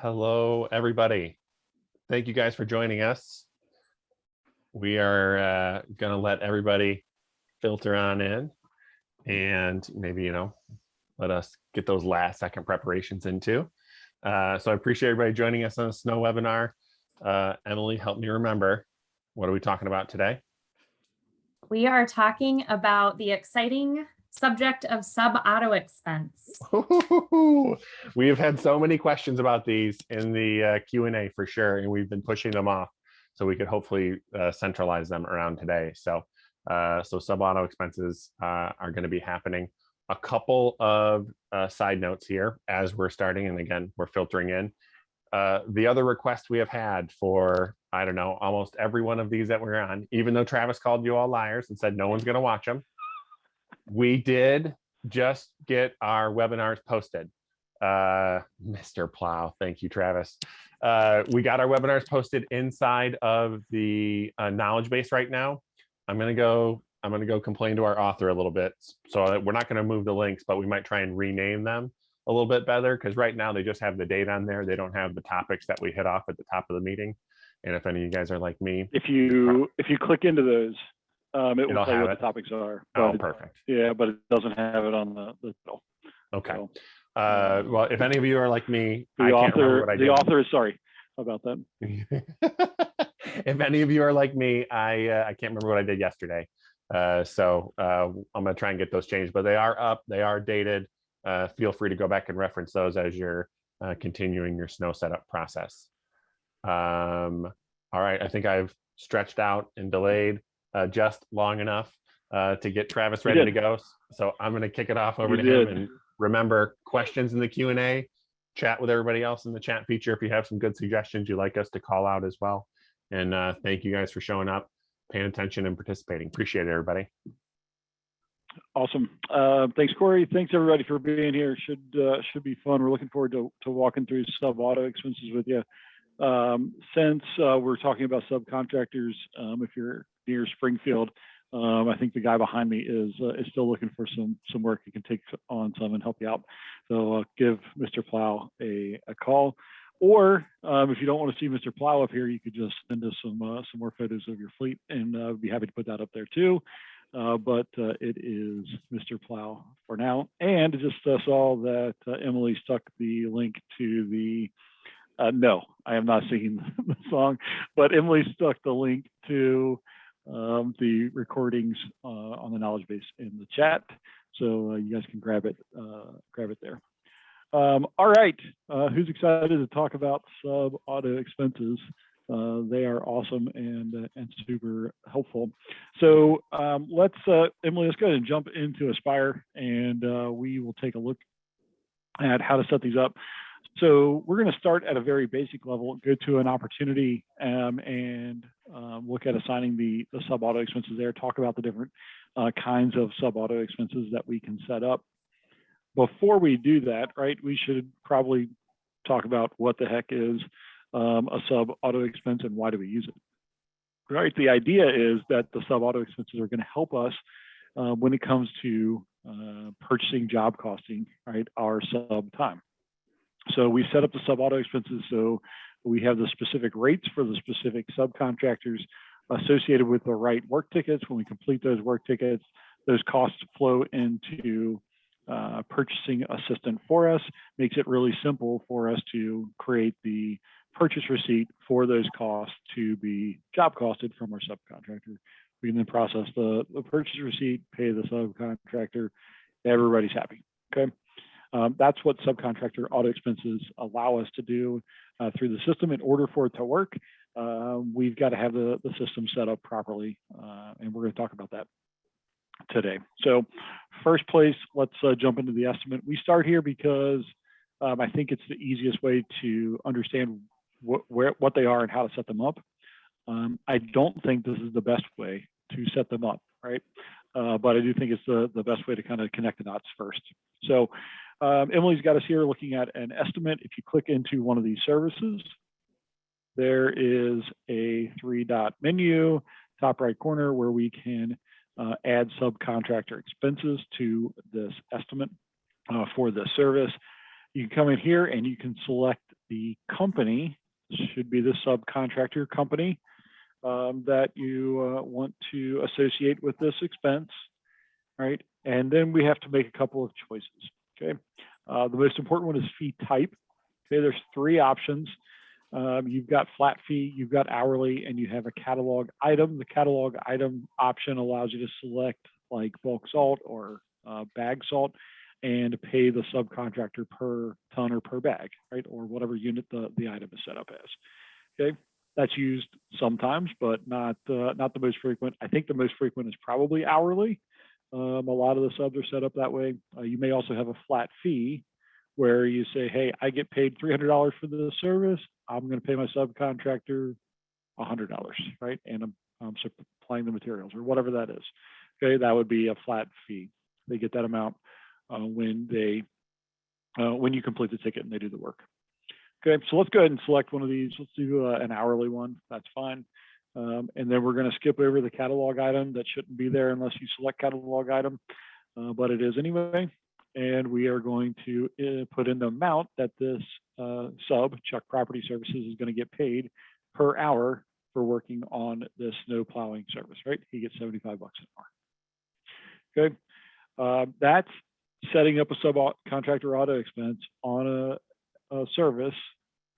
Hello, everybody. Thank you guys for joining us. We are going to let everybody filter on in and maybe, let us get those last second preparations in too. So I appreciate everybody joining us on the Snow webinar. Emily, help me remember. What are we talking about today? We are talking about the exciting subject of sub-auto expense. We have had so many questions about these in the Q&A for sure, and we've been pushing them off so we could hopefully centralize them around today. So sub-auto expenses are going to be happening. A couple of side notes here as we're starting, and again, we're filtering in. The other request we have had for, I don't know, almost every one of these that we're on, even though Travis called you all liars and said no one's going to watch them, we did just get our webinars posted. Mr. Plow, thank you, Travis. We got our webinars posted inside of the knowledge base right now. I'm gonna go complain to our author a little bit. So we're not gonna move the links, but we might try and rename them a little bit better, because right now they just have the date on there. They don't have the topics that we hit off at the top of the meeting. And if any of you guys are like me, if you click into those, it will tell you what the topics are. Oh, perfect. Yeah, but it doesn't have it on the title. Okay. So, well, if any of you are like me, the author is sorry about that. If any of you are like me, I can't remember what I did yesterday. So I'm gonna try and get those changed, but they are up, they are dated. Feel free to go back and reference those as you're continuing your Snow setup process. All right, I think I've stretched out and delayed just long enough to get Travis ready to go. So I'm going to kick it off over to him. And remember, questions in the Q&A, chat with everybody else in the chat feature if you have some good suggestions you'd like us to call out as well. And thank you guys for showing up, paying attention, and participating. Appreciate it, everybody. Awesome. Thanks, Corey. Thanks, everybody, for being here. Should be fun. We're looking forward to walking through sub-auto expenses with you. Since we're talking about subcontractors, if you're near Springfield, I think the guy behind me is still looking for some work. He can take on some and help you out. So give Mr. Plow a call, or if you don't want to see Mr. Plow up here, you could just send us some more photos of your fleet, and I'd be happy to put that up there too. But it is Mr. Plow for now. And just saw that Emily stuck the link to the no, I am not singing the song, but Emily stuck the link to the recordings on the knowledge base in the chat, so you guys can grab it there. All right, who's excited to talk about sub-auto expenses? They are awesome and super helpful. So Emily, let's go ahead and jump into Aspire, and we will take a look at how to set these up. So we're going to start at a very basic level, go to an opportunity, and look at assigning the sub-auto expenses there, talk about the different kinds of sub-auto expenses that we can set up. Before we do that, right, we should probably talk about what the heck is a sub-auto expense and why do we use it. Right, the idea is that the sub-auto expenses are going to help us when it comes to purchasing job costing, right, our sub time. So we set up the sub-auto expenses so we have the specific rates for the specific subcontractors associated with the right work tickets. When we complete those work tickets, those costs flow into purchasing assistant for us. Makes it really simple for us to create the purchase receipt for those costs to be job costed from our subcontractor. We can then process the purchase receipt, pay the subcontractor, everybody's happy, okay? That's what subcontractor auto expenses allow us to do through the system. In order for it to work, we've got to have the system set up properly, and we're going to talk about that today. So first place, let's jump into the estimate. We start here because I think it's the easiest way to understand what they are and how to set them up. I don't think this is the best way to set them up, right? But I do think it's the best way to kind of connect the dots first. So Emily's got us here looking at an estimate. If you click into one of these services, there is a 3-dot menu, top right corner, where we can add subcontractor expenses to this estimate for this service. You can come in here and you can select the company should be the subcontractor company that you want to associate with this expense, right? And then we have to make a couple of choices, okay? The most important one is fee type. Okay, there's 3 options. You've got flat fee, you've got hourly, and you have a catalog item. The catalog item option allows you to select like bulk salt or bag salt and pay the subcontractor per ton or per bag, right? Or whatever unit the item is set up as. Okay, that's used sometimes, but not the most frequent. I think the most frequent is probably hourly. A lot of the subs are set up that way. You may also have a flat fee where you say, hey, I get paid $300 for the service. I'm going to pay my subcontractor $100, right? And I'm supplying the materials or whatever that is. Okay, that would be a flat fee. They get that amount when you complete the ticket and they do the work. Okay, so let's go ahead and select one of these. Let's do an hourly one. That's fine. And then we're going to skip over the catalog item. That shouldn't be there unless you select catalog item, but it is anyway. And we are going to put in the amount that this sub, Chuck Property Services, is going to get paid per hour for working on this snow plowing service, right? He gets $75 an hour. Okay, that's setting up a subcontractor auto expense on a service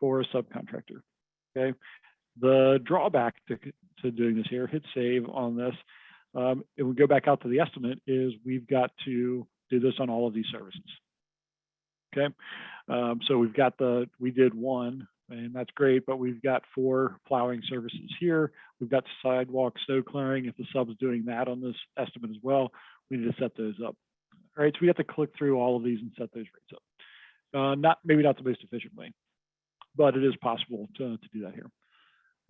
for a subcontractor. Okay, the drawback to doing this here, hit save on this, if we go back out to the estimate, is we've got to do this on all of these services. Okay, so we did 1, and that's great, but we've got 4 plowing services here. We've got sidewalk, snow clearing. If the sub is doing that on this estimate as well, we need to set those up. All right, so we have to click through all of these and set those rates up. Maybe not the most efficient way, but it is possible to do that here.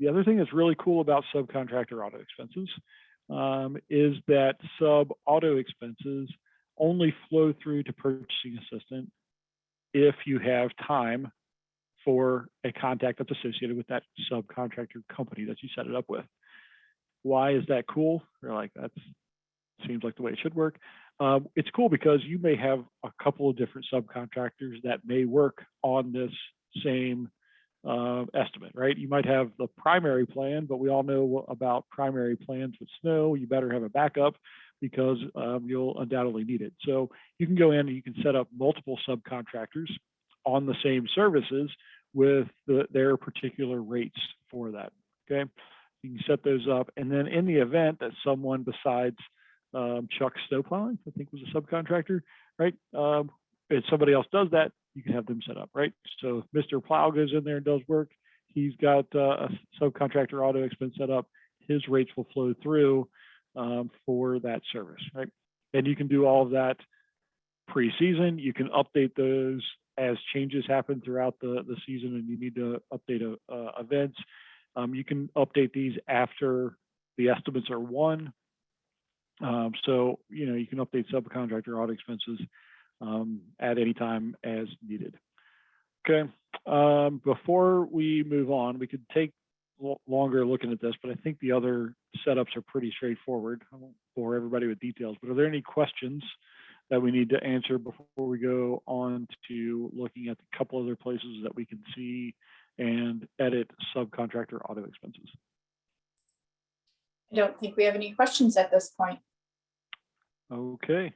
The other thing that's really cool about subcontractor auto expenses is that sub auto expenses only flow through to purchasing assistant if you have time for a contact that's associated with that subcontractor company that you set it up with. Why is that cool? You're like, that seems like the way it should work. It's cool because you may have a couple of different subcontractors that may work on this same estimate, right? You might have the primary plan, but we all know about primary plans with snow. You better have a backup because you'll undoubtedly need it. So you can go in and you can set up multiple subcontractors on the same services with their particular rates for that. Okay, you can set those up, and then in the event that someone besides Chuck Snowplowing, I think was a subcontractor, right? If somebody else does that, you can have them set up, right? So if Mr. Plow goes in there and does work, he's got a subcontractor auto expense set up. His rates will flow through for that service, right? And you can do all of that pre-season. You can update those as changes happen throughout the season and you need to update events. You can update these after the estimates are won. So, you can update subcontractor auto expenses at any time as needed. Okay, before we move on, we could take longer looking at this, but I think the other setups are pretty straightforward. I won't bore everybody with details, but are there any questions that we need to answer before we go on to looking at a couple other places that we can see and edit subcontractor auto expenses? I don't think we have any questions at this point. Okay.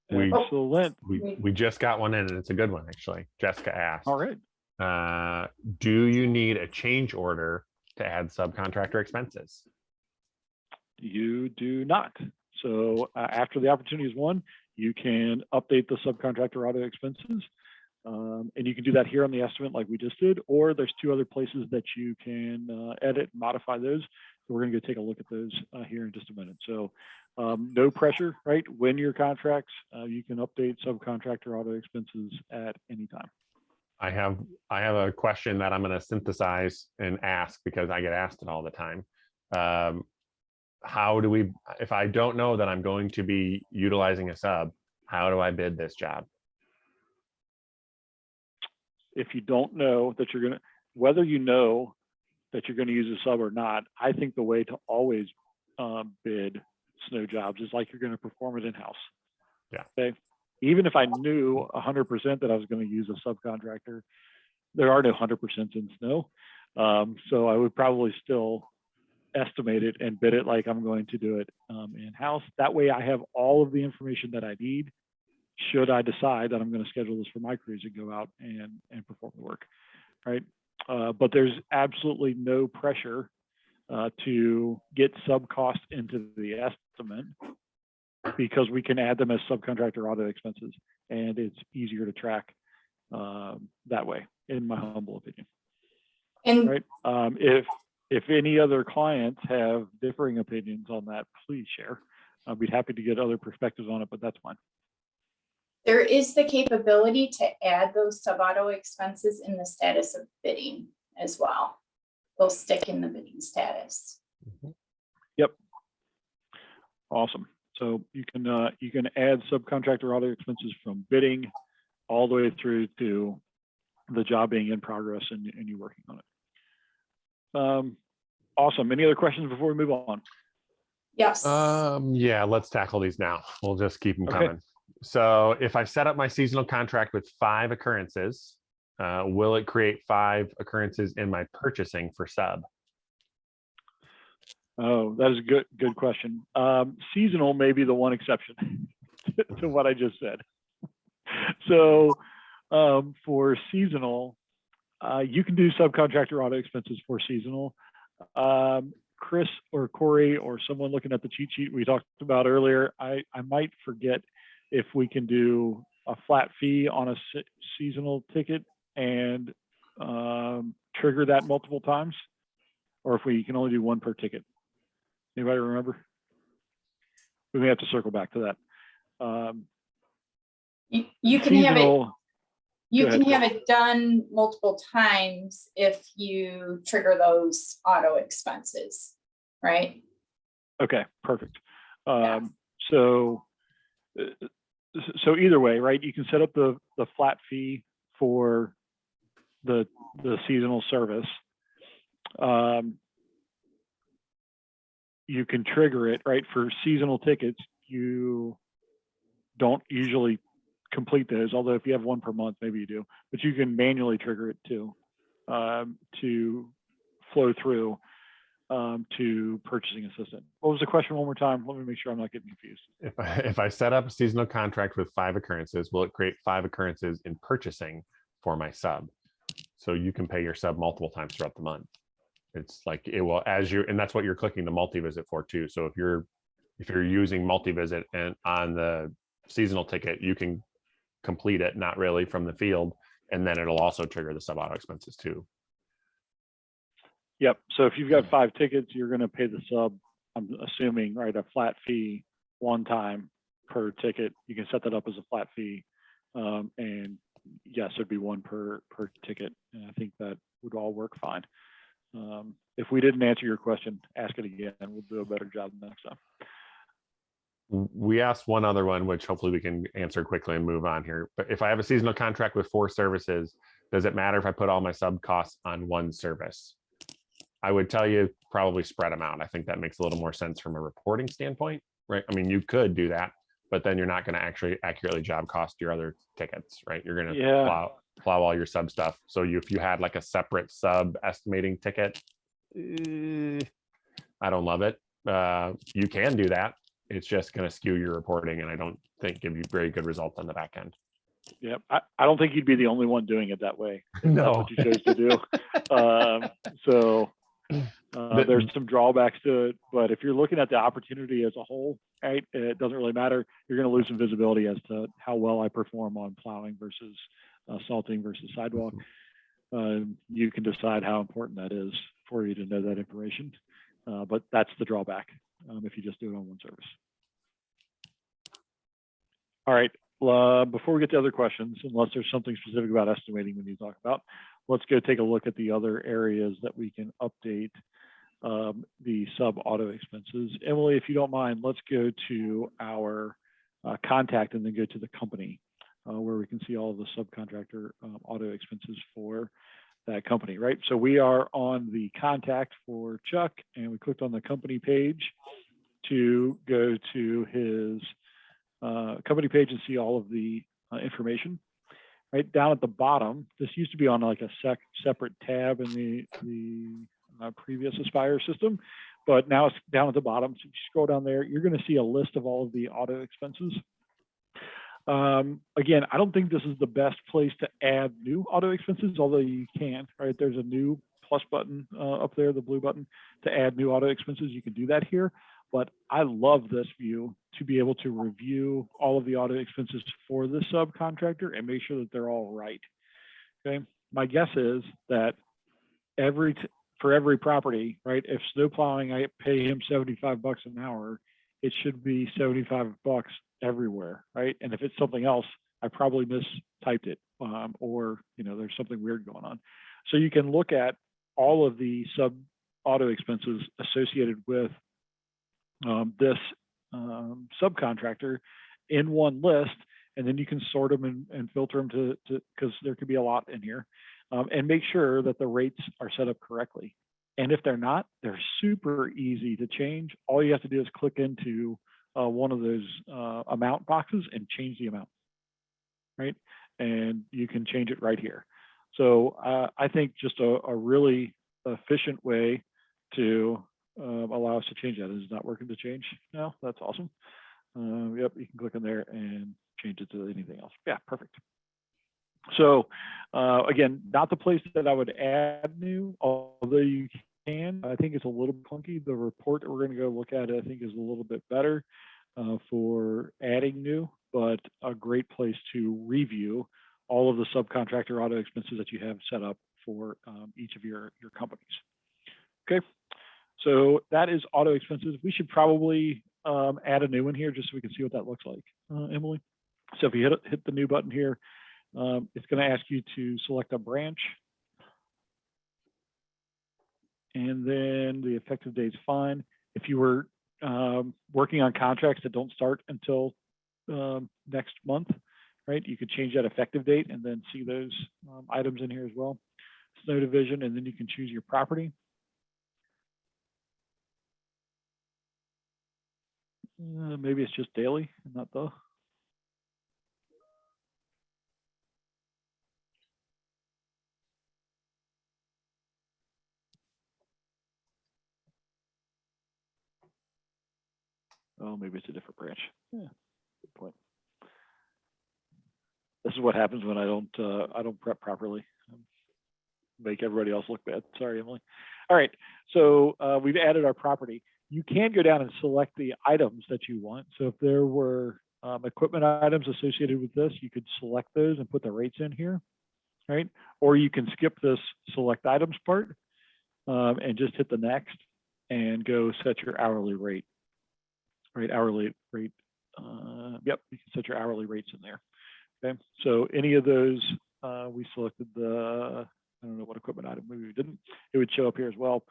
We- Excellent. We just got one in, and it's a good one, actually. Jessica asked, All right. do you need a change order to add subcontractor expenses? You do not. So after the opportunity is won, you can update the subcontractor auto expenses. And you can do that here on the estimate like we just did, or there's 2 other places that you can edit and modify those. So we're going to go take a look at those here in just a minute. So no pressure, right? Win your contracts. You can update subcontractor auto expenses at any time. I have a question that I'm going to synthesize and ask because I get asked it all the time. How do we, if I don't know that I'm going to be utilizing a sub, how do I bid this job? If you don't know that you're going to, whether you know that you're going to use a sub or not, I think the way to always bid snow jobs is like you're going to perform it in-house. Yeah. Okay. Even if I knew 100% that I was going to use a subcontractor, There are no 100% in snow. So I would probably still estimate it and bid it like I'm going to do it in-house. That way I have all of the information that I need should I decide that I'm going to schedule this for my crews to go out and perform the work, right? But there's absolutely no pressure to get sub cost into the estimate because we can add them as subcontractor auto expenses, and it's easier to track that way, in my humble opinion. And Right? If any other clients have differing opinions on that, please share. I'd be happy to get other perspectives on it, but that's fine. there is the capability to add those sub-auto expenses in the status of bidding as well. They'll stick in the bidding status. Yep. Awesome. So you can add subcontractor auto expenses from bidding all the way through to the job being in progress and you working on it. Awesome. Any other questions before we move on? Yes. Yeah, let's tackle these now. We'll just keep them Okay. coming. So if I set up my seasonal contract with 5 occurrences, will it create 5 occurrences in my purchasing for sub? Oh, that is a good question. Seasonal may be the one exception to what I just said. So for seasonal, you can do subcontractor auto expenses for seasonal. Chris or Corey or someone looking at the cheat sheet we talked about earlier, I might forget if we can do a flat fee on a seasonal ticket and trigger that multiple times, or if we can only do one per ticket. Anybody remember? We may have to circle back to that. You can have it. Seasonal, You Go can ahead. have it done multiple times if you trigger those auto expenses, right? okay, perfect. Yeah. So either way, right? You can set up the flat fee for the seasonal service. You can trigger it, right? For seasonal tickets, you don't usually complete those, although if you have one per month, maybe you do, but you can manually trigger it too, to flow through to purchasing assistant. What was the question one more time? Let me make sure I'm not getting confused. If I set up a seasonal contract with 5 occurrences, will it create 5 occurrences in purchasing for my sub? So you can pay your sub multiple times throughout the month. It's like it will, as you, and that's what you're clicking the multi-visit for too. So if you're using multi-visit and on the seasonal ticket, you can complete it, not really from the field, and then it'll also trigger the sub auto expenses too. Yep. So if you've got 5 tickets, you're going to pay the sub, I'm assuming, right, a flat fee one time per ticket. You can set that up as a flat fee. And yes, it'd be one per ticket. And I think that would all work fine. If we didn't answer your question, ask it again and we'll do a better job next time. We asked one other one, which hopefully we can answer quickly and move on here. But if I have a seasonal contract with 4 services, does it matter if I put all my sub costs on one service? I would tell you probably spread them out. I think that makes a little more sense from a reporting standpoint, right? I mean, you could do that, but then you're not going to actually accurately job cost your other tickets, right? You're going to plow all your sub stuff. So if you had like a separate sub estimating ticket, I don't love it. You can do that. It's just going to skew your reporting, and I don't think give you very good results on the back end. Yeah, I don't think you'd be the only one doing it that way. If No. That's what you chose to do. There's some drawbacks to it, but if you're looking at the opportunity as a whole, right, it doesn't really matter. You're going to lose some visibility as to how well I perform on plowing versus salting versus sidewalk. You can decide how important that is for you to know that information, but that's the drawback if you just do it on one service. All right. Before we get to other questions, unless there's something specific about estimating we need to talk about, let's go take a look at the other areas that we can update the sub auto expenses. Emily, if you don't mind, let's go to our contact and then go to the company where we can see all of the subcontractor auto expenses for that company, right? So we are on the contact for Chuck, and we clicked on the company page to go to his company page and see all of the information. right down at the bottom. This used to be on like a separate tab in the previous Aspire system, but now it's down at the bottom. So if you scroll down there, you're going to see a list of all of the auto expenses. Again, I don't think this is the best place to add new auto expenses, although you can, right? There's a new plus button up there, the blue button, to add new auto expenses. You can do that here, but I love this view to be able to review all of the auto expenses for the subcontractor and make sure that they're all right. Okay, my guess is that for every property, right? If snow plowing, I pay him $75 an hour, it should be $75 everywhere, right? And if it's something else, I probably mistyped it, or there's something weird going on. So you can look at all of the sub auto expenses associated with this subcontractor in one list, and then you can sort them and filter them to because there could be a lot in here, and make sure that the rates are set up correctly. And if they're not, they're super easy to change. All you have to do is click into one of those amount boxes and change the amount, right? And you can change it right here. So I think just a really efficient way to allow us to change that. Is it not working to change now? That's awesome. Yep, you can click in there and change it to anything else. Yeah, perfect. So again, not the place that I would add new, although you can. I think it's a little clunky. The report that we're going to go look at, I think, is a little bit better for adding new, but a great place to review all of the subcontractor auto expenses that you have set up for each of your companies. Okay, so that is auto expenses. We should probably add a new one here just so we can see what that looks like, Emily. So if you hit the new button here, it's going to ask you to select a branch. And then the effective date is fine. If you were working on contracts that don't start until next month, right, you could change that effective date and then see those items in here as well. Snow division, and then you can choose your property. Maybe it's just daily, not the. Oh, maybe it's a different branch. Yeah, good point. This is what happens when I don't prep properly. Make everybody else look bad. Sorry, Emily. All right, so we've added our property. You can go down and select the items that you want. So if there were equipment items associated with this, you could select those and put the rates in here, right? Or you can skip this select items part and just hit the next and go set your hourly rate. Right, hourly rate. Yep, you can set your hourly rates in there. Okay, so any of those, we selected the, I don't know what equipment item, maybe we didn't. It would show up here as well.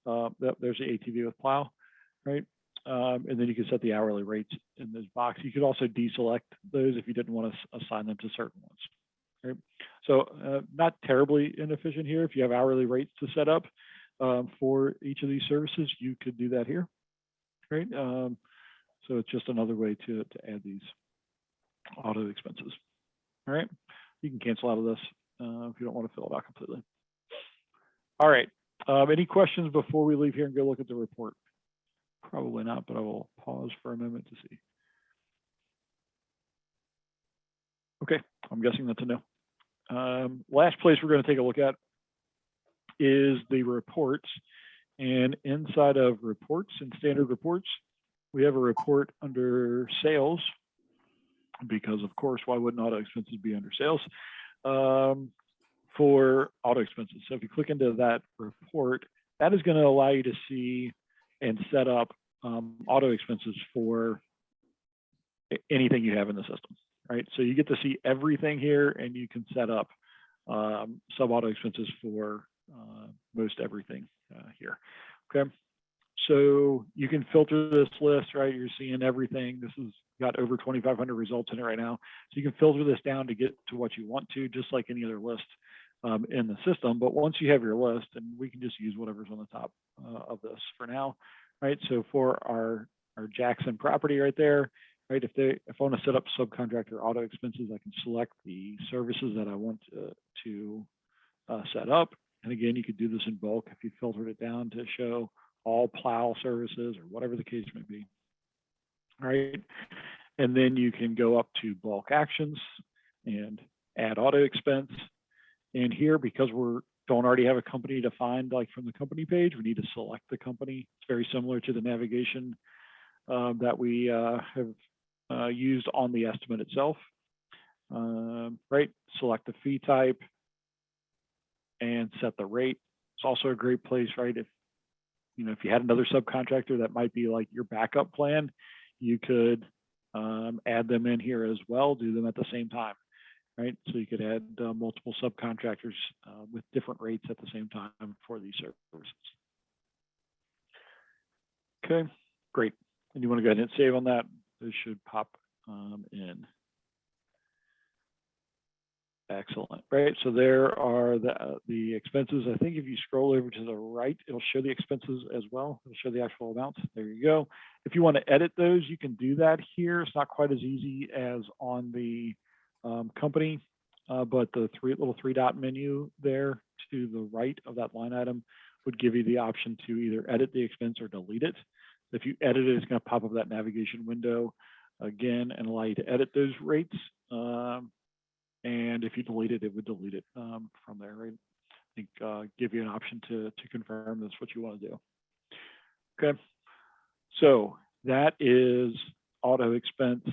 There's the ATV with plow, right? And then you can set the hourly rates in this box. You could also deselect those if you didn't want to assign them to certain ones. Right? So not terribly inefficient here. If you have hourly rates to set up for each of these services, you could do that here, right? So it's just another way to add these auto expenses. All right, you can cancel out of this if you don't want to fill it out completely. All right, any questions before we leave here and go look at the report? Probably not, but I will pause for a moment to see. Okay, I'm guessing that's a no. Last place we're going to take a look at is the reports. And inside of reports and standard reports, we have a report under sales, because of course, why wouldn't auto expenses be under sales for auto expenses? So if you click into that report, that is going to allow you to see and set up auto expenses for anything you have in the system, right? So you get to see everything here, and you can set up sub auto expenses for most everything here. Okay. So you can filter this list, right? You're seeing everything. This has got over 2,500 results in it right now. So you can filter this down to get to what you want to, just like any other list in the system. But once you have your list, and we can just use whatever's on the top of this for now, right? So for our Jackson property right there, right? If I want to set up subcontractor auto expenses, I can select the services that I want to set up. And again, you could do this in bulk if you filtered it down to show all plow services or whatever the case may be. All right. And then you can go up to bulk actions and add auto expense. And here, because we don't already have a company defined like from the company page, we need to select the company. It's very similar to the navigation that we have used on the estimate itself. Right, select the fee type and set the rate. It's also a great place, right? If you had another subcontractor that might be like your backup plan, you could add them in here as well, do them at the same time, right? So you could add multiple subcontractors with different rates at the same time for these services. Okay, great. And you want to go ahead and save on that. This should pop in. Excellent, right? So there are the expenses. I think if you scroll over to the right, it'll show the expenses as well. It'll show the actual amounts. There you go. If you want to edit those, you can do that here. It's not quite as easy as on the company, but the little three dot menu there to the right of that line item would give you the option to either edit the expense or delete it. If you edit it, it's going to pop up that navigation window again and allow you to edit those rates. And if you delete it, it would delete it from there, right? I think give you an option to confirm that's what you want to do. Okay, so that is auto expense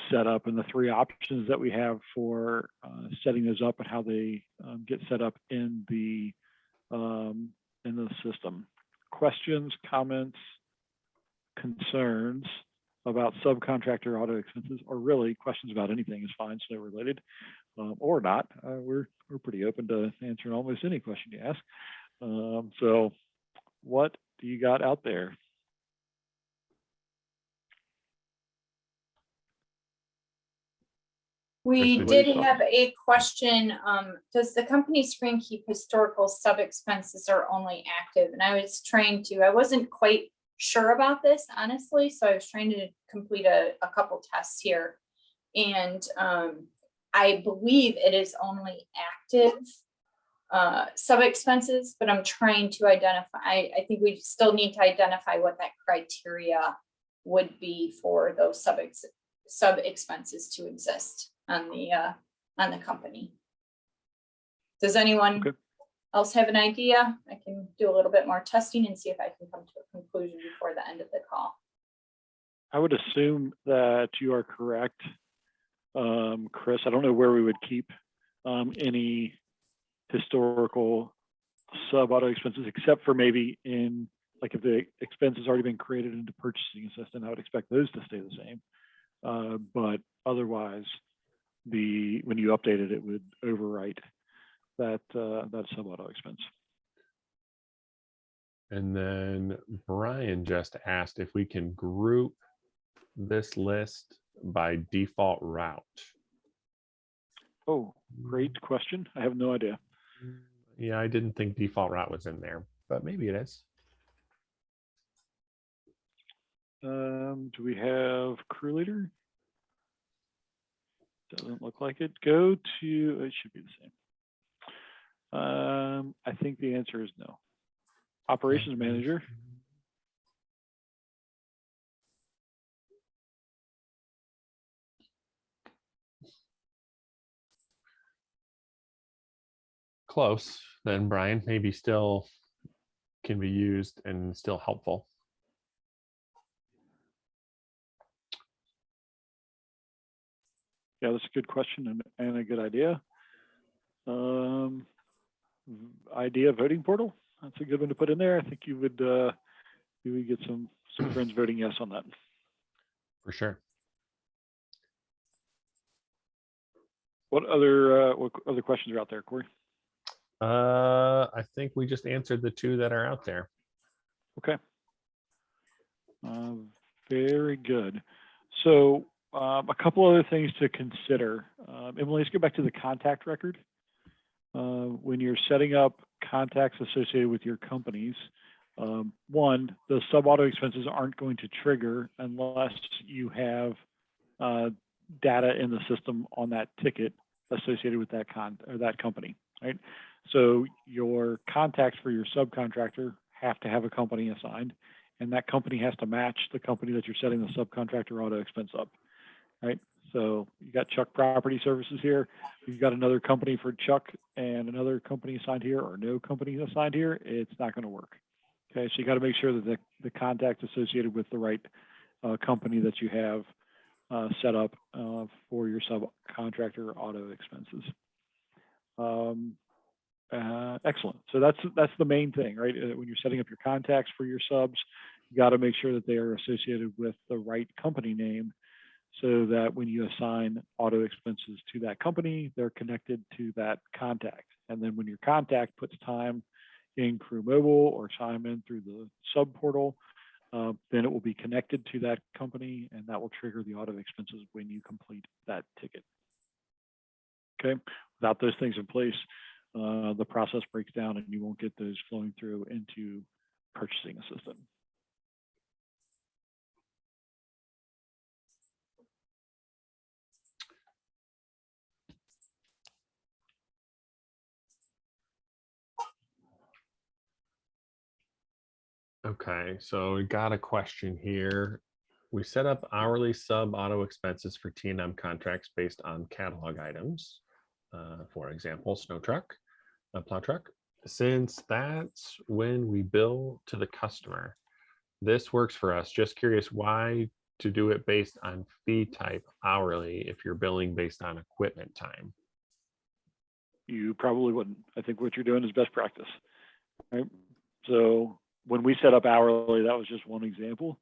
setup and the three options that we have for setting those up and how they get set up in the system. Questions, comments, concerns about subcontractor auto expenses, or really questions about anything is fine, so they're related or not. We're pretty open to answering almost any question you ask. So what do you got out there? We Kristen, did have a question. Does the company screen keep historical sub expenses or only active? And I wasn't quite sure about this, honestly. So I was trying to complete a couple tests here. And I believe it is only active sub expenses, but I'm trying to identify, I think we still need to identify what that criteria would be for those sub expenses to exist on the company. Does anyone else have an idea? I can do a little bit more testing and see if I can come to a conclusion before the end of the call. I would assume that you are correct, Chris. I don't know where we would keep any historical sub auto expenses, except for maybe in, like, if the expense has already been created into purchasing assistant, I would expect those to stay the same. But otherwise, when you update it, it would overwrite that sub auto expense. And then Brian just asked if we can group this list by default route. Oh, great question. I have no idea. Yeah, I didn't think default route was in there, but maybe it is. Do we have crew leader? Doesn't look like it. Go to, it should be the same. I think the answer is no. Operations manager. Close, then Brian, maybe still can be used and still helpful. Yeah, that's a good question and a good idea. Idea voting portal. That's a good one to put in there. I think you would get some friends voting yes on that. For sure. What other questions are out there, Corey? I think we just answered the two that are out there. Okay. Very good. So a couple other things to consider. Emily, let's go back to the contact record. When you're setting up contacts associated with your companies, one, the sub auto expenses aren't going to trigger unless you have data in the system on that ticket associated with that that company, right? So your contacts for your subcontractor have to have a company assigned, and that company has to match the company that you're setting the subcontractor auto expense up, right? So you got Chuck Property Services here. You've got another company for Chuck and another company assigned here, or no company assigned here. It's not going to work. Okay, so you got to make sure that the contact associated with the right company that you have set up for your subcontractor auto expenses. Excellent. So that's the main thing, right? When you're setting up your contacts for your subs, you got to make sure that they are associated with the right company name, so that when you assign auto expenses to that company, they're connected to that contact. And then when your contact puts time in Crew Mobile or time in through the sub portal, then it will be connected to that company, and that will trigger the auto expenses when you complete that ticket. Okay, without those things in place, the process breaks down and you won't get those flowing through into purchasing assistant. Okay, so we got a question here. We set up hourly sub auto expenses for T&M contracts based on catalog items. For example, snow truck, plow truck. Since that's when we bill to the customer, this works for us. Just curious why to do it based on fee type hourly if you're billing based on equipment time. You probably wouldn't. I think what you're doing is best practice, right? So when we set up hourly, that was just one example.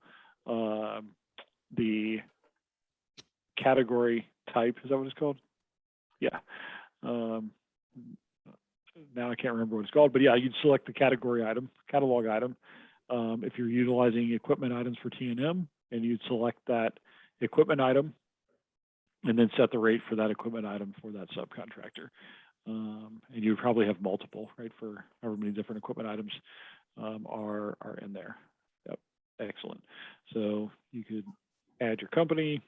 The category type, is that what it's called? Yeah. Now I can't remember what it's called, but yeah, you'd select the category item, catalog item. If you're utilizing equipment items for T&M, and you'd select that equipment item and then set the rate for that equipment item for that subcontractor. And you would probably have multiple, right, for however many different equipment items are in there. Yep, excellent. So you could add your company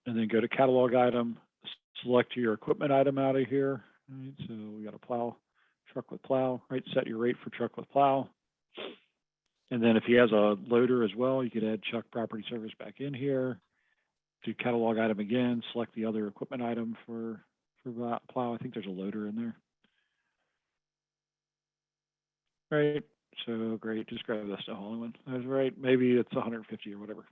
and then go to catalog item, select your equipment item out of here. Right, so we got a plow, truck with plow, right? Set your rate for truck with plow. And then if he has a loader as well, you could add Chuck Property Service back in here. Do catalog item again, select the other equipment item for that plow. I think there's a loader in there. Right, so great, just grab the snow hauling one. That's right, maybe it's 150 or whatever.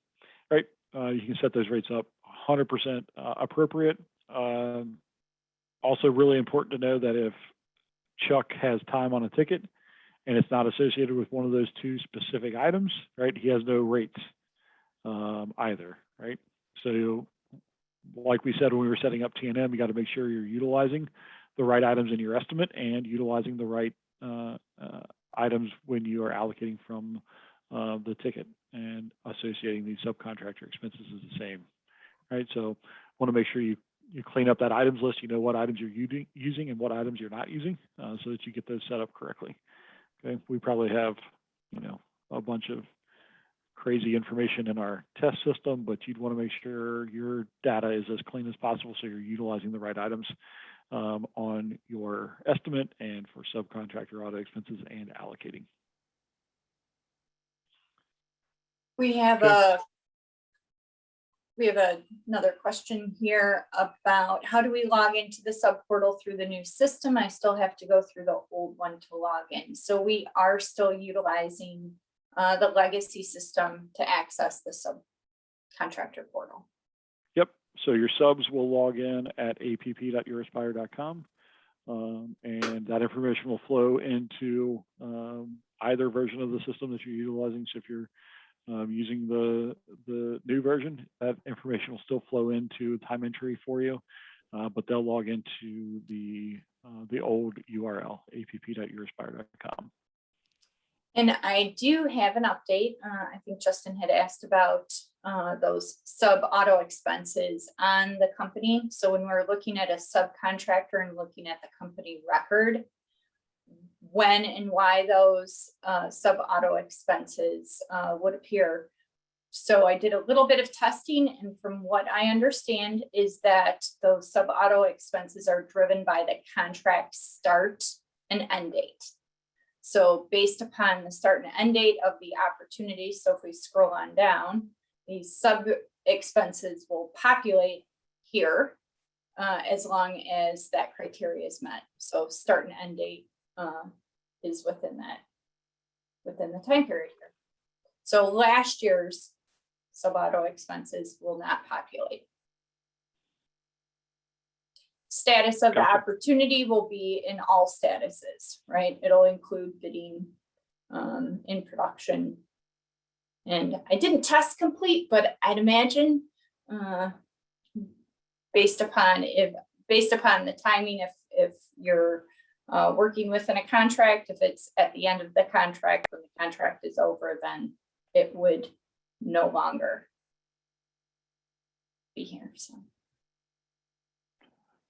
Right, you can set those rates up 100% appropriate. Also really important to know that if Chuck has time on a ticket and it's not associated with one of those two specific items, right, he has no rates either, right? So like we said, when we were setting up T&M, you got to make sure you're utilizing the right items in your estimate and utilizing the right items when you are allocating from the ticket, and associating these subcontractor expenses is the same, right? So want to make sure you clean up that items list, you know what items you're using and what items you're not using, so that you get those set up correctly. Okay, we probably have, you know, a bunch of crazy information in our test system, but you'd want to make sure your data is as clean as possible so you're utilizing the right items on your estimate and for subcontractor auto expenses and allocating. We have another question here about how do we log into the sub portal through the new system? I still have to go through the old one to log in. So we are still utilizing the legacy system to access the subcontractor portal. Yep. So your subs will log in at app.youraspire.com, and that information will flow into either version of the system that you're utilizing. So if you're using the new version, that information will still flow into time entry for you, but they'll log into the old URL, app.youraspire.com. And I do have an update. I think Justin had asked about those sub auto expenses on the company. So when we're looking at a subcontractor and looking at the company record, when and why those sub auto expenses would appear. So I did a little bit of testing, and from what I understand is that those sub-auto expenses are driven by the contract start and end date. So based upon the start and end date of the opportunity, so if we scroll on down, these sub expenses will populate here as long as that criteria is met. So start and end date is within the time period here. So last year's sub-auto expenses will not populate. Status of the Gotcha. opportunity will be in all statuses, right? It'll include bidding, in production. And I didn't test complete, but I'd imagine, based upon the timing, if you're working within a contract, if it's at the end of the contract, when the contract is over, then it would no longer be here, so.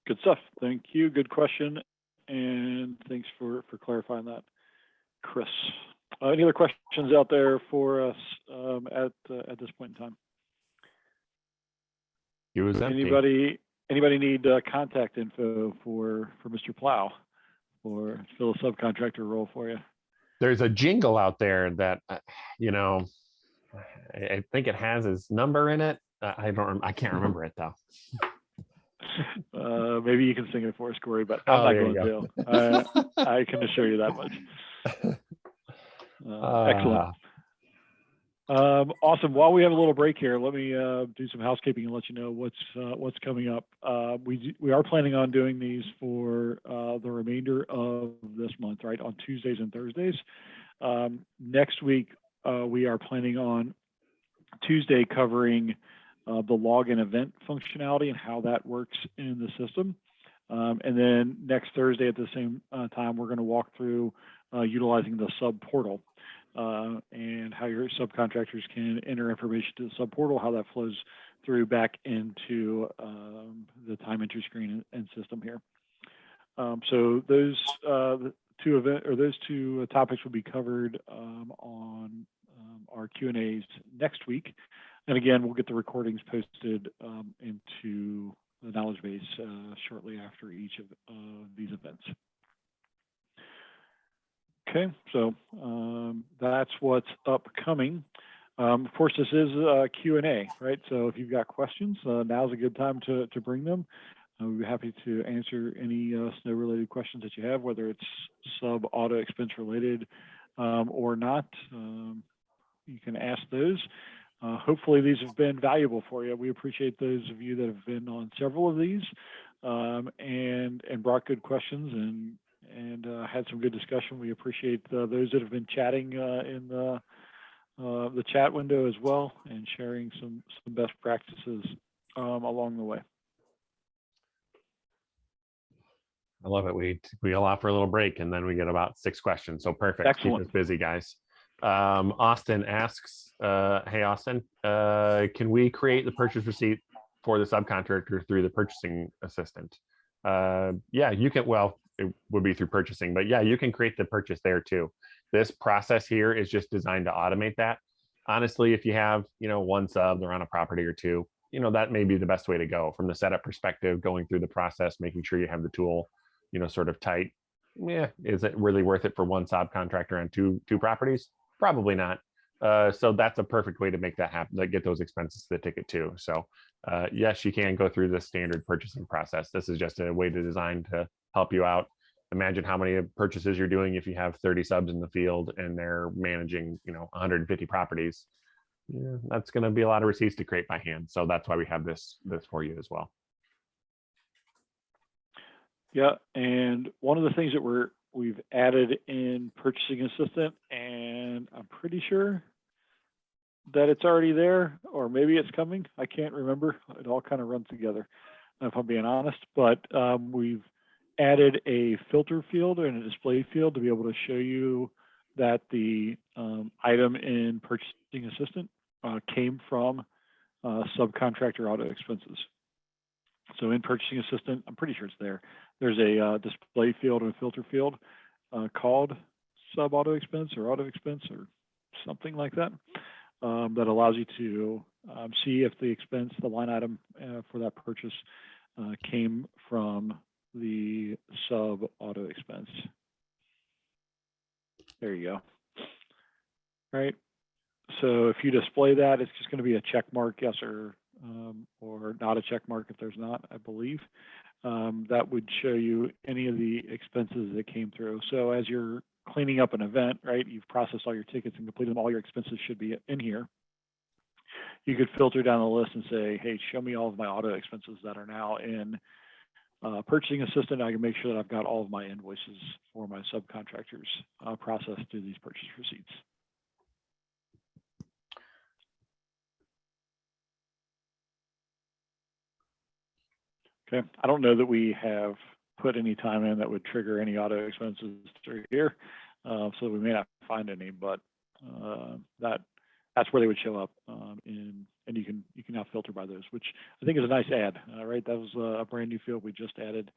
Good stuff. Thank you. Good question. And thanks for clarifying that, Chris. Any other questions out there for us at this point in time? It was empty. Anybody need contact info for Mr. Plow or fill a subcontractor role for you? There's a jingle out there that, you know, I think it has his number in it. I can't remember it though. Maybe you can sing it for us, Corey, but I'm not going to. I can assure you that much. Excellent. Awesome. While we have a little break here, let me do some housekeeping and let you know what's coming up. We are planning on doing these for the remainder of this month, right, on Tuesdays and Thursdays. Next week, we are planning on Tuesday covering the login event functionality and how that works in the system. And then next Thursday at the same time, we're going to walk through utilizing the sub portal and how your subcontractors can enter information to the sub portal, how that flows through back into the time entry screen and system here. So those two topics will be covered on our Q&As next week. And again, we'll get the recordings posted into the knowledge base shortly after each of these events. Okay, so that's what's upcoming. Of course, this is Q&A, right? So if you've got questions, now's a good time to bring them. We'd be happy to answer any snow-related questions that you have, whether it's sub-auto expense related or not. You can ask those. Hopefully these have been valuable for you. We appreciate those of you that have been on several of these and brought good questions and had some good discussion. We appreciate those that have been chatting in the chat window as well and sharing some best practices along the way. I love it. We allow for a little break and then we get about 6 questions. So perfect. Excellent. Keep us busy, guys. Austin asks, hey Austin, can we create the purchase receipt for the subcontractor through the purchasing assistant? Yeah, you can. Well, it would be through purchasing, but yeah, you can create the purchase there too. This process here is just designed to automate that. Honestly, if you have, one sub, they're on a property or two, that may be the best way to go from the setup perspective, going through the process, making sure you have the tool, sort of tight. Yeah, is it really worth it for one subcontractor on two properties? Probably not. So that's a perfect way to make that happen, like get those expenses to the ticket too. So yes, you can go through the standard purchasing process. This is just a way to design to help you out. Imagine how many purchases you're doing if you have 30 subs in the field and they're managing, 150 properties. Yeah, that's going to be a lot of receipts to create by hand. So that's why we have this for you as well. Yeah, and one of the things that we've added in Purchasing Assistant, and I'm pretty sure that it's already there, or maybe it's coming. I can't remember. It all kind of runs together, if I'm being honest. But we've added a filter field and a display field to be able to show you that the item in Purchasing Assistant came from subcontractor auto expenses. So in Purchasing Assistant, I'm pretty sure it's there. There's a display field and a filter field called sub auto expense or auto expense or something like that. that allows you to see if the expense, the line item for that purchase came from the sub auto expense. There you go. All right. So if you display that, it's just going to be a check mark, yes or not a check mark if there's not, I believe. That would show you any of the expenses that came through. So as you're cleaning up an event, right, you've processed all your tickets and completed them, all your expenses should be in here. You could filter down the list and say, hey, show me all of my auto expenses that are now in purchasing assistant. I can make sure that I've got all of my invoices for my subcontractors processed through these purchase receipts. Okay, I don't know that we have put any time in that would trigger any auto expenses through here, so we may not find any, but that's where they would show up, and you can now filter by those, which I think is a nice add. Right, that was a brand new field we just added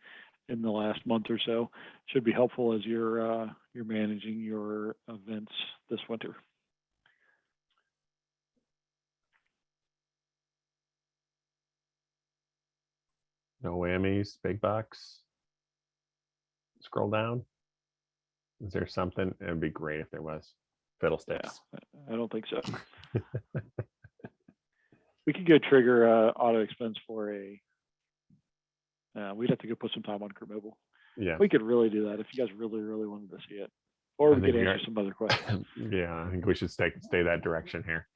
in the last month or so. Should be helpful as you're managing your events this winter. No whammies, big bucks. Scroll down. Is there something? It'd be great if there was. Fiddlesticks. I don't think so. We could go trigger auto expense for a. We'd have to go put some time on Crew Mobile. Yeah. We could really do that if you guys really wanted to see it, or we could think answer some other questions. Yeah, I think we should stay that direction here.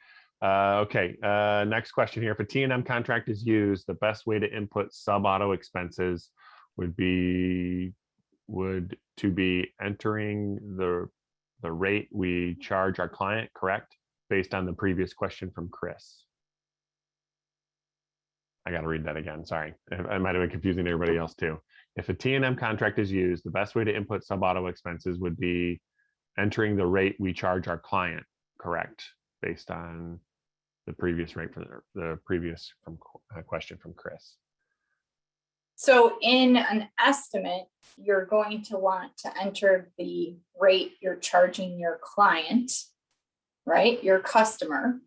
Okay, next question here. If a T&M contract is used, the best way to input sub-auto expenses would be entering the rate we charge our client, correct? Based on the previous question from Chris. I got to read that again. Sorry, I might have been confusing everybody else too. If a T&M contract is used, the best way to input sub-auto expenses would be entering the rate we charge our client, correct? Based on the previous rate for the previous question from Chris. So in an estimate, you're going to want to enter the rate you're charging your client, right? Your customer.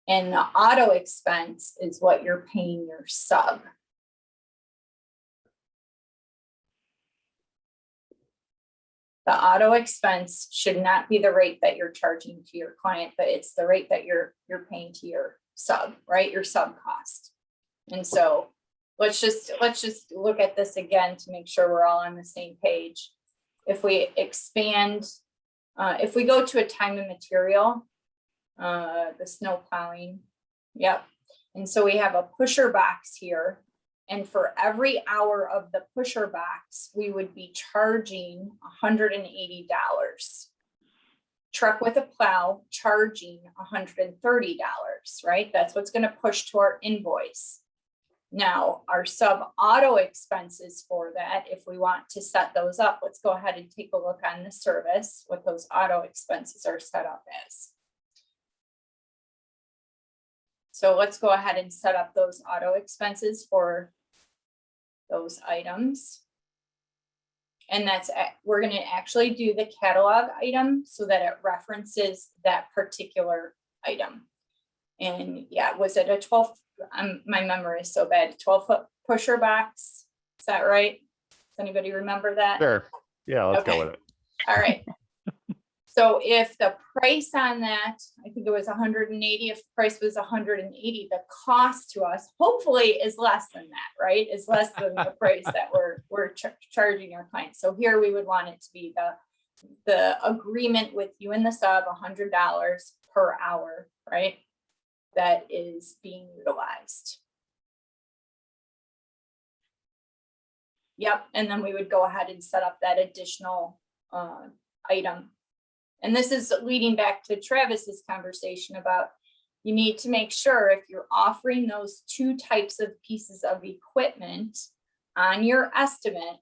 And the auto expense is what you're paying your sub. The auto expense should not be the rate that you're charging to your client, but it's the rate that you're paying to your sub, right? Your sub cost. And so let's just look at this again to make sure we're all on the same page. If we expand, if we go to a time and material, the snow plowing, yep. And so we have a pusher box here. And for every hour of the pusher box, we would be charging $180. Truck with a plow charging $130, right? That's what's going to push to our invoice. Now, our sub auto expenses for that, if we want to set those up, let's go ahead and take a look on the service, what those auto expenses are set up as. So let's go ahead and set up those auto expenses for those items. And that's, we're going to actually do the catalog item so that it references that particular item. And yeah, was it a 12, my memory is so bad, 12-foot pusher box? Is that right? Does anybody remember that? Sure. Yeah, let's go with it. All right. So if the price on that, I think it was 180, if the price was 180, the cost to us hopefully is less than that, right? Is less than the price that we're charging our clients. So here we would want it to be the agreement with you and the sub, $100 per hour, right? That is being utilized. Yep, and then we would go ahead and set up that additional item. And this is leading back to Travis's conversation about you need to make sure if you're offering those two types of pieces of equipment on your estimate.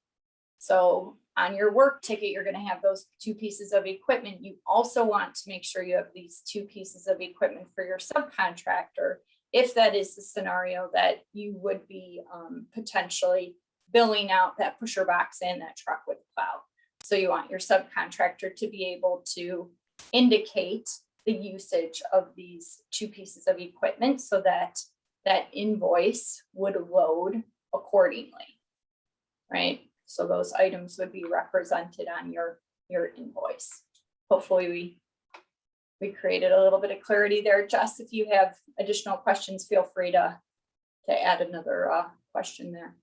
So on your work ticket, you're going to have those two pieces of equipment. You also want to make sure you have these two pieces of equipment for your subcontractor, if that is the scenario that you would be potentially billing out that pusher box and that truck with plow. So you want your subcontractor to be able to indicate the usage of these two pieces of equipment so that that invoice would load accordingly, right? So those items would be represented on your invoice. Hopefully we created a little bit of clarity there. Jess, if you have additional questions, feel free to add another question there.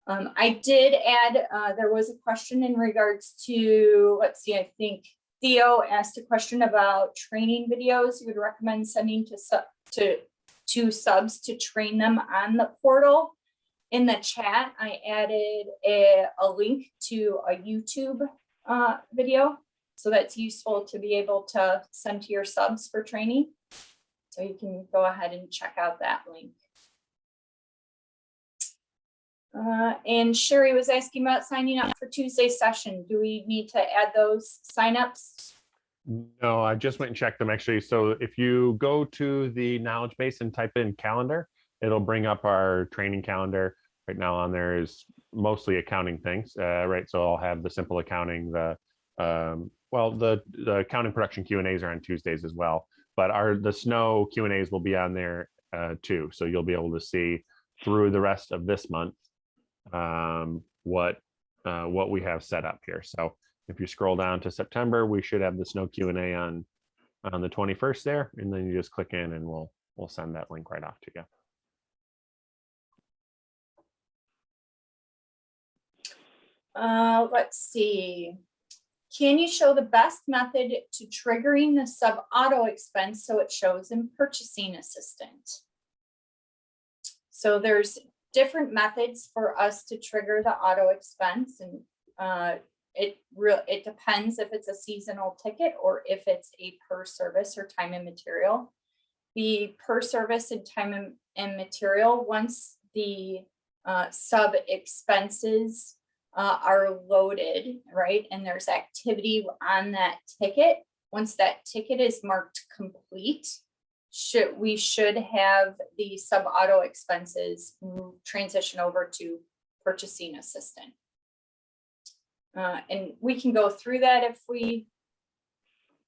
I did add, there was a question in regards to, let's see, I think Theo asked a question about training videos you would recommend sending to subs to train them on the portal. In the chat, I added a link to a YouTube video. So that's useful to be able to send to your subs for training. So you can go ahead and check out that link. And Sherry was asking about signing up for Tuesday's session. Do we need to add those signups? No, I just went and checked them actually. So if you go to the knowledge base and type in calendar, it'll bring up our training calendar. Right now on there is mostly accounting things, right? So I'll have the simple accounting, the accounting production Q&As are on Tuesdays as well. But the snow Q&As will be on there too. So you'll be able to see through the rest of this month what we have set up here. So if you scroll down to September, we should have the snow Q&A on the 21st there, and then you just click in and we'll send that link right off to you. Let's see. Can you show the best method to triggering the sub auto expense so it shows in purchasing assistant? So there's different methods for us to trigger the auto expense, and it depends if it's a seasonal ticket or if it's a per service or time and material. The per service and time and material, once the sub expenses are loaded, right, and there's activity on that ticket, once that ticket is marked complete, we should have the sub auto expenses transition over to purchasing assistant. And we can go through that if we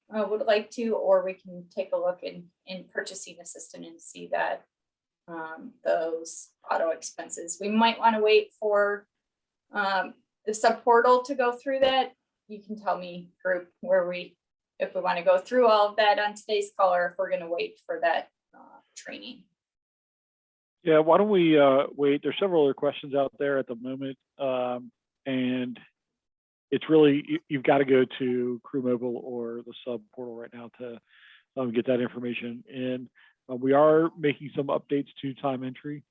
would like to, or we can take a look in purchasing assistant and see that those auto expenses. We might want to wait for the sub portal to go through that. You can tell me, group, if we want to go through all of that on today's call, or if we're going to wait for that training. Yeah, why don't we wait? There's several other questions out there at the moment, and it's really, you've got to go to Crew Mobile or the sub portal right now to get that information in. We are making some updates to time entry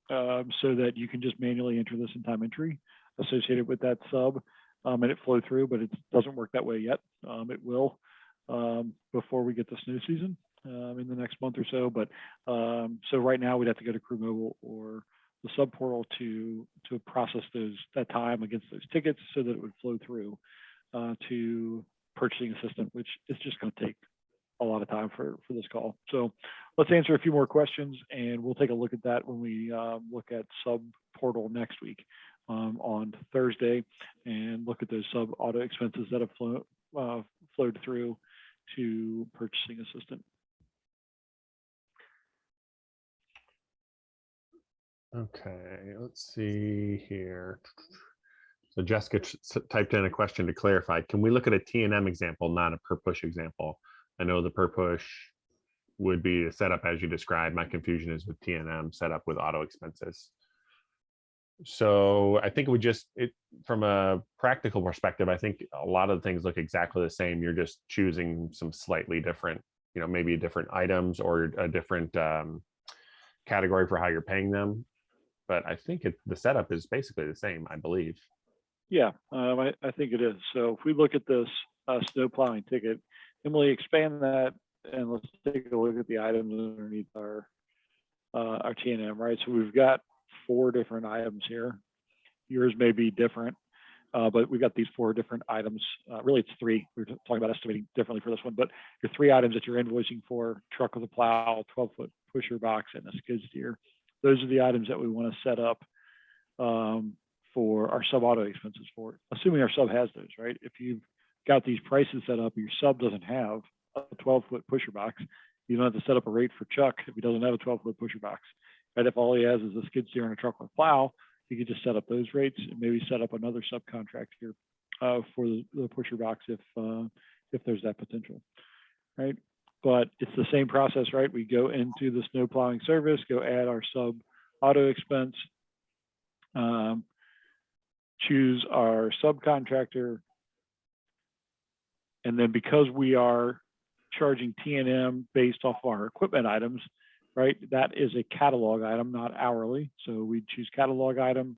so that you can just manually enter this in time entry associated with that sub and it flow through, but it doesn't work that way yet. It will before we get the snow season in the next month or so. But so right now we'd have to go to Crew Mobile or the sub portal to process that time against those tickets so that it would flow through to purchasing assistant, which is just going to take a lot of time for this call. So let's answer a few more questions, and we'll take a look at that when we look at sub portal next week on Thursday, and look at those sub auto expenses that have flowed through to purchasing assistant. Okay, let's see here. So Jessica typed in a question to clarify. Can we look at a T&M example, not a per push example? I know the per push would be set up as you described. My confusion is with T&M set up with auto expenses. So I think from a practical perspective, I think a lot of the things look exactly the same. You're just choosing some slightly different, maybe different items or a different category for how you're paying them. But I think the setup is basically the same, I believe. Yeah, I think it is. So if we look at this snow plowing ticket, Emily, expand that and let's take a look at the items underneath our T&M, right? So we've got 4 different items here. Yours may be different, but we've got these 4 different items. Really, it's 3. We're talking about estimating differently for this one, but your 3 items that you're invoicing for: truck with a plow, 12-foot pusher box, and a skid steer. Those are the items that we want to set up for our sub auto expenses for, assuming our sub has those, right? If you've got these prices set up, your sub doesn't have a 12-foot pusher box. You don't have to set up a rate for Chuck if he doesn't have a 12-foot pusher box. Right? If all he has is a skid steer and a truck with plow, you could just set up those rates and maybe set up another subcontractor for the pusher box if there's that potential, right? But it's the same process, right? We go into the snow plowing service, go add our sub auto expense, choose our subcontractor, and then because we are charging T&M based off our equipment items, right? That is a catalog item, not hourly. So we choose catalog item,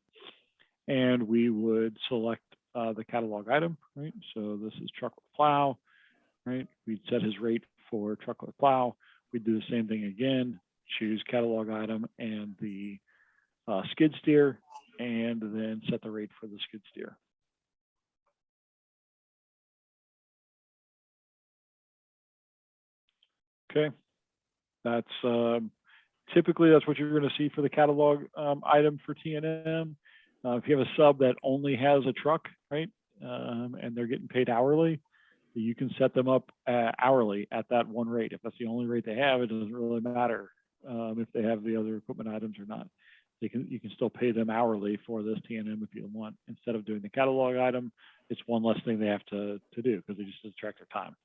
and we would select the catalog item, right? So this is truck with plow, right? We'd set his rate for truck with plow. We'd do the same thing again, choose catalog item and the skid steer, and then set the rate for the skid steer. Okay, that's typically that's what you're going to see for the catalog item for T&M. If you have a sub that only has a truck, right, and they're getting paid hourly, you can set them up hourly at that one rate. If that's the only rate they have, it doesn't really matter if they have the other equipment items or not. You can still pay them hourly for this T&M if you want. Instead of doing the catalog item, it's one less thing they have to do because they just subtract their time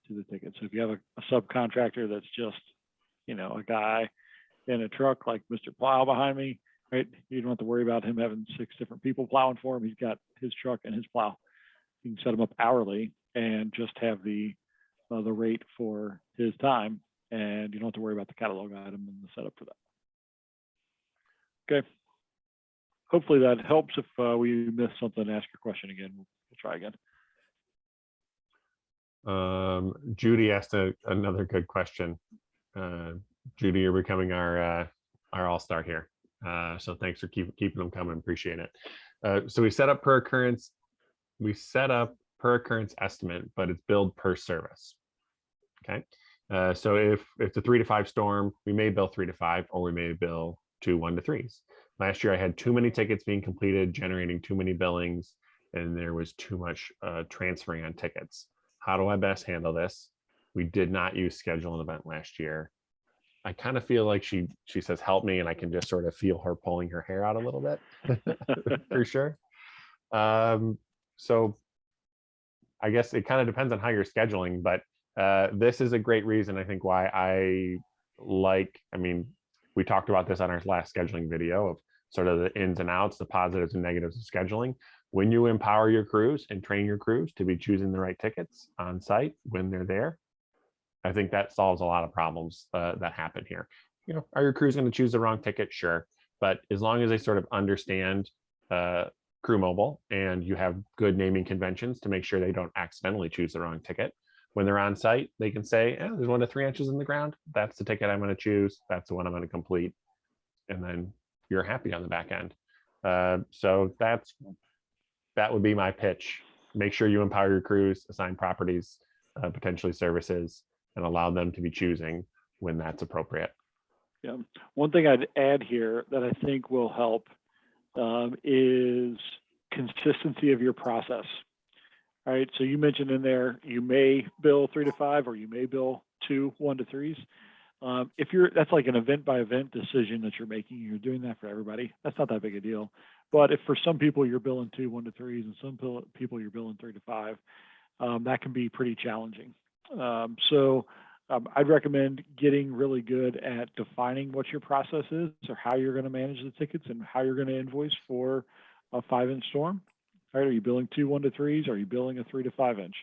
to the ticket. So if you have a subcontractor that's just, you know, a guy in a truck like Mr. Plow behind me, right? You don't have to worry about him having 6 different people plowing for him. He's got his truck and his plow. You can set him up hourly and just have the rate for his time, and you don't have to worry about the catalog item and the setup for that. Okay. Hopefully that helps. If we missed something, ask your question again. We'll try again. Judy asked another good question. Judy, you're becoming our all-star here. So thanks for keeping them coming. Appreciate it. So we set up per occurrence. We set up per occurrence estimate, but it's billed per service. Okay. So if it's a 3 to 5 storm, we may bill 3 to 5, or we may bill 2 1 to 3s. Last year, I had too many tickets being completed, generating too many billings, and there was too much transferring on tickets. How do I best handle this? We did not use schedule an event last year. I kind of feel like she says, help me, and I can just sort of feel her pulling her hair out a little bit for sure. So I guess it kind of depends on how you're scheduling, but this is a great reason, I think, why I mean, we talked about this on our last scheduling video of sort of the ins and outs, the positives and negatives of scheduling. When you empower your crews and train your crews to be choosing the right tickets on site when they're there, I think that solves a lot of problems that happen here. You know, are your crews going to choose the wrong ticket? Sure. But as long as they sort of understand Crew Mobile and you have good naming conventions to make sure they don't accidentally choose the wrong ticket, when they're on site, they can say, there's 1 to 3 inches in the ground. That's the ticket I'm going to choose. That's the one I'm going to complete. And then you're happy on the back end. So that would be my pitch. Make sure you empower your crews, assign properties, potentially services, and allow them to be choosing when that's appropriate. Yeah. One thing I'd add here that I think will help is consistency of your process. All right, so you mentioned in there, you may bill 3 to 5, or you may bill 2 1 to 3s. That's like an event by event decision that you're making. You're doing that for everybody. That's not that big a deal. But if for some people you're billing 2 1 to 3s, and some people you're billing 3 to 5, that can be pretty challenging. I'd recommend getting really good at defining what your process is, or how you're going to manage the tickets and how you're going to invoice for a 5-inch storm. Right? Are you billing 2 1 to 3s? Are you billing a 3 to 5 inch?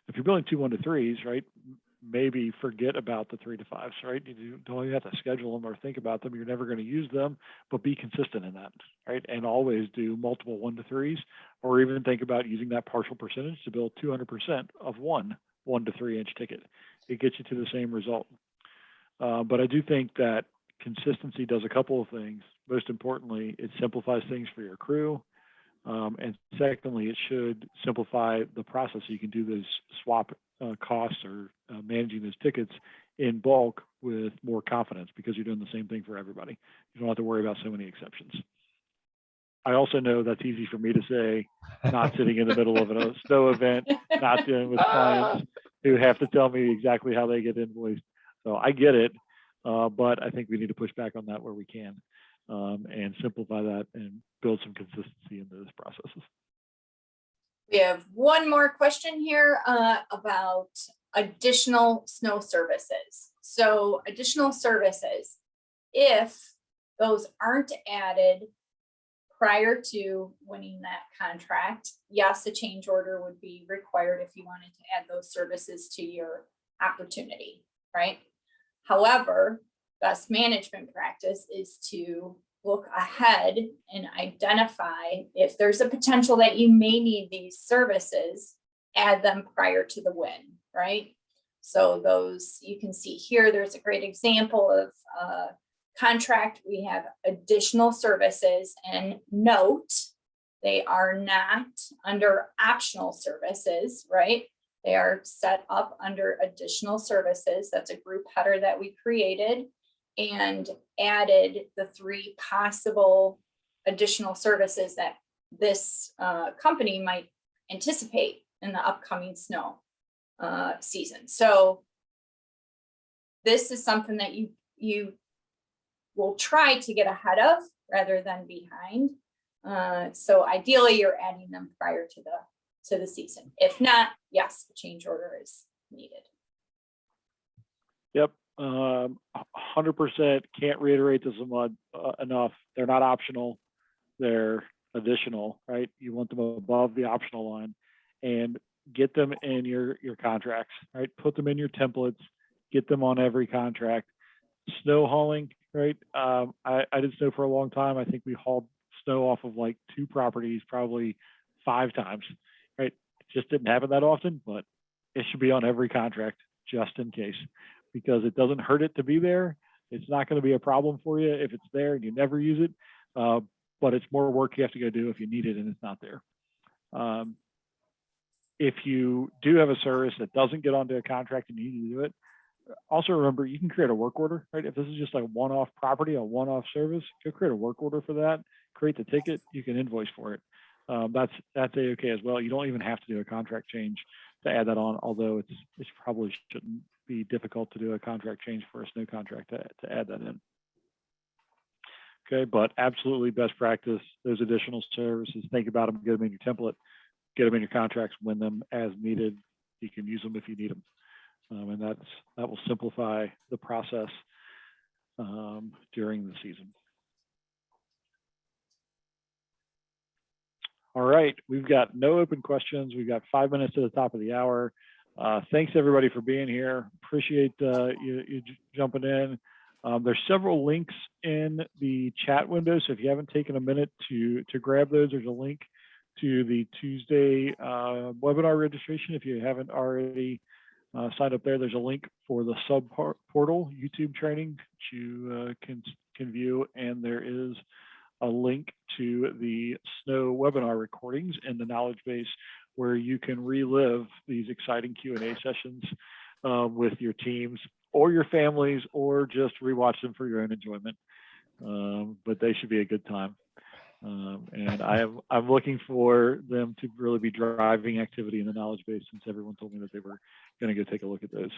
If you're billing 2 1 to 3s, right, maybe forget about the 3 to 5s, right? You don't even have to schedule them or think about them. You're never going to use them, but be consistent in that, right? And always do multiple 1 to 3s, or even think about using that partial percentage to bill 200% of one 1 to 3 inch ticket. It gets you to the same result. But I do think that consistency does a couple of things. Most importantly, it simplifies things for your crew. And secondly, it should simplify the process so you can do those swap costs or managing those tickets in bulk with more confidence, because you're doing the same thing for everybody. You don't have to worry about so many exceptions. I also know that's easy for me to say, not sitting in the middle of a snow event, not dealing with clients, who have to tell me exactly how they get invoiced. So I get it, but I think we need to push back on that where we can, and simplify that and build some consistency into those processes. We have one more question here about additional snow services. So additional services, if those aren't added prior to winning that contract, yes, a change order would be required if you wanted to add those services to your opportunity, right? However, best management practice is to look ahead and identify if there's a potential that you may need these services, add them prior to the win, right? So those, you can see here, there's a great example of contract. We have additional services, and note, they are not under optional services, right? They are set up under additional services. That's a group header that we created and added the 3 possible additional services that this company might anticipate in the upcoming snow season. So this is something that you will try to get ahead of rather than behind. So ideally, you're adding them prior to the season. If not, yes, the change order is needed. Yep, 100%. Can't reiterate this enough. They're not optional. They're additional, right? You want them above the optional line, and get them in your contracts, right? Put them in your templates. Get them on every contract. Snow hauling, right? I did snow for a long time. I think we hauled snow off of like 2 properties, probably 5 times, right? It just didn't happen that often, but it should be on every contract just in case, because it doesn't hurt it to be there. It's not going to be a problem for you if it's there and you never use it, but it's more work you have to go do if you need it and it's not there. If you do have a service that doesn't get onto a contract and you need to do it, also remember, you can create a work order, right? If this is just like a one-off property, a one-off service, go create a work order for that, create the ticket, you can invoice for it. That's A-okay as well. You don't even have to do a contract change to add that on, although it probably shouldn't be difficult to do a contract change for a snow contract to add that in. Okay, but absolutely best practice, those additional services, think about them, get them in your template, get them in your contracts, win them as needed. You can use them if you need them. And that will simplify the process during the season. All right, we've got no open questions. We've got 5 minutes to the top of the hour. Thanks everybody for being here. Appreciate you jumping in. There's several links in the chat window, so if you haven't taken a minute to grab those, there's a link to the Tuesday webinar registration. If you haven't already signed up there, there's a link for the sub portal YouTube training that you can view, and there is a link to the snow webinar recordings in the knowledge base where you can relive these exciting Q&A sessions with your teams or your families, or just rewatch them for your own enjoyment. But they should be a good time. And I'm looking for them to really be driving activity in the knowledge base, since everyone told me that they were going to go take a look at those.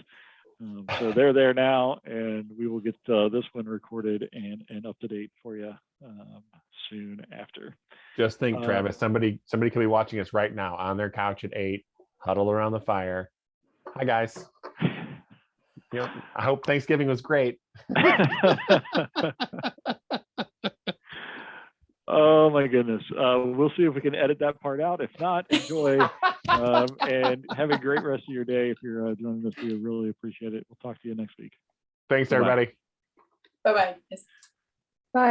So they're there now, and we will get this one recorded and up to date for you soon after. Just think, Travis, somebody could be watching us right now on their couch at 8, huddled around the fire. Hi guys. Yep. I hope Thanksgiving was great. Oh my goodness. We'll see if we can edit that part out. If not, enjoy and have a great rest of your day. If you're joining us, we really appreciate it. We'll talk to you next week. Thanks, Bye-bye. everybody. Bye-bye.